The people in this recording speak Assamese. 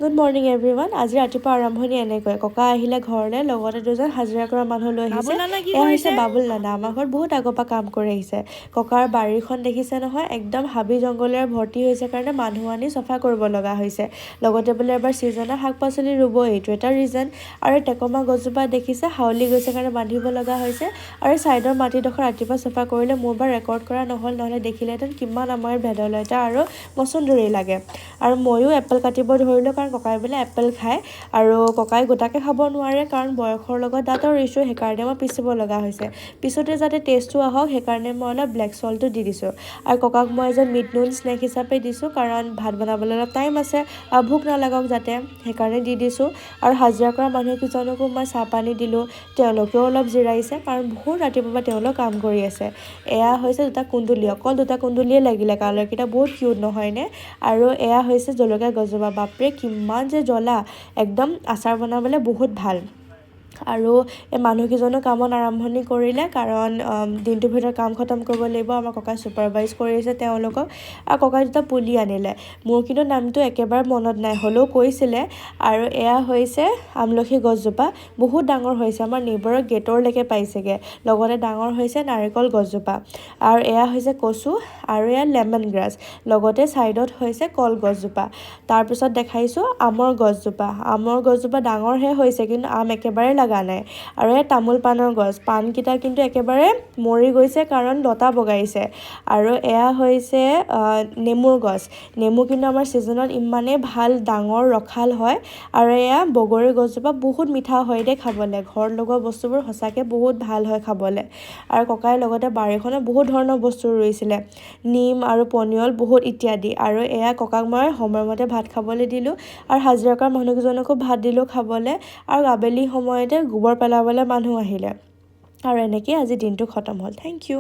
Good morning everyone. আজি ৰাতিপুৱা আৰম্ভণি এনেকৈ ককা আহিলে ঘৰলৈ, লগতে দুজন হাজিৰা কৰা মানুহ লৈ আহিছে। এয়া হৈছে বাবুল নানা, আমাৰ ঘৰত বহুত আগৰ পৰা কাম কৰি আহিছে। ককাৰ বাৰীখন দেখিছে নহয়, একদম হাবি জংঘলেৰে ভৰ্তি হৈছে কাৰণে মানুহ আনি চফা কৰিব লগা হৈছে। লগতে বোলে এবাৰ ছিজনৰ শাক পাচলি ৰুব, এইটো এটা ৰিজন। আৰু টেকমা গছজোপা দেখিছে, হাউলি গৈছে কাৰণে বান্ধিব লগা হৈছে। আৰু ছাইডৰ মাটিডোখৰ ৰাতিপুৱা চফা কৰিলে মোৰ বাৰ ৰেকৰ্ড কৰা নহ'লে দেখিলেহেঁতেন কিমান আমাৰ ভেদাইলতা আৰু মচন্দৰী লাগে। আৰু ময়ো এপল কাটিব ধৰিলোঁ, কাৰণ ককাই বোলে এপল খায় আৰু ককাই গোটাকৈ খাব নোৱাৰে, কাৰণ বয়সৰ লগত দাঁতৰ ইছ্যু, সেইকাৰণে মই পিচিব লগা হৈছে। পিছোতে যাতে টেষ্টটো আহক সেইকাৰণে মই অলপ ব্লেক চল্টটো দি দিছোঁ। আৰু ককাক মই যে মিড নুন স্নেক হিচাপে দিছোঁ, কাৰণ ভাত বনাবলৈ অলপ টাইম আছে আৰু ভোক নালাগক যাতে, সেইকাৰণে দি দিছোঁ। আৰু হাজিৰা কৰা মানুহকেইজনকো মই চাহ পানী দিলোঁ, তেওঁলোকেও অলপ জিৰাইছে, কাৰণ বহুত ৰাতিপুৱাৰ পৰা তেওঁলোক কাম কৰি আছে। এয়া হৈছে দুটা কুন্দুলি, অকল দুটা কুন্দুলিয়ে লাগিলে, কালাৰকেইটা বহুত কিউট নহয়নে? আৰু এয়া হৈছে জলকীয়া গছজোপা, বাপৰে কিমান যে জ্বলা, একদম আচাৰ বনাবলৈ বহুত ভাল। আৰু এই মানুহকেইজনো কামত আৰম্ভণি কৰিলে, কাৰণ দিনটোৰ ভিতৰত কাম খতম কৰিব লাগিব। আমাৰ ককাই ছুপাৰভাইজ কৰি আছে তেওঁলোকক। আৰু ককাই দুটা পুলি আনিলে, মোৰ কিন্তু নামটো একেবাৰে মনত নাই, হ'লেও কৈছিলে। আৰু এয়া হৈছে আমলখি গছজোপা, বহুত ডাঙৰ হৈছে, আমাৰ নেইবাৰৰ গেটৰলৈকে পাইছেগৈ। লগতে ডাঙৰ হৈছে নাৰিকল গছজোপা। আৰু এয়া হৈছে কচু, আৰু এয়া লেমন গ্ৰাছ, লগতে ছাইডত হৈছে কলগছজোপা। তাৰপিছত দেখাইছোঁ আমৰ গছজোপা। আমৰ গছজোপা ডাঙৰহে হৈছে, কিন্তু আম একেবাৰে লগা নাই। আৰু এই তামোল পাণৰ গছ, পাণকেইটা কিন্তু একেবাৰে মৰি গৈছে, কাৰণ লতা বগাইছে। আৰু এয়া হৈছে নেমুৰ গছ, নেমু কিন্তু আমাৰ ছিজনত ইমানেই ভাল ডাঙৰ ৰসাল হয়। আৰু এয়া বগৰী গছজোপা, বহুত মিঠা হয় দেই খাবলৈ, ঘৰত লগোৱা বস্তুবোৰ সঁচাকৈ বহুত ভাল হয় খাবলৈ। আৰু ককাই লগতে বাৰীখনত বহুত ধৰণৰ বস্তু ৰুইছিলে, নিম আৰু পনিয়ল বহুত ইত্যাদি। আৰু এয়া ককাক মই সময়মতে ভাত খাবলৈ দিলোঁ, আৰু হাজিৰা কৰা মানুহকেইজনকো ভাত দিলোঁ খাবলৈ। আৰু আবেলি সময়তে গোবৰ পেলাবলৈ মানুহ আহিলে। আৰু এনেকৈ আজি দিনটো খতম হ'ল। Thank U.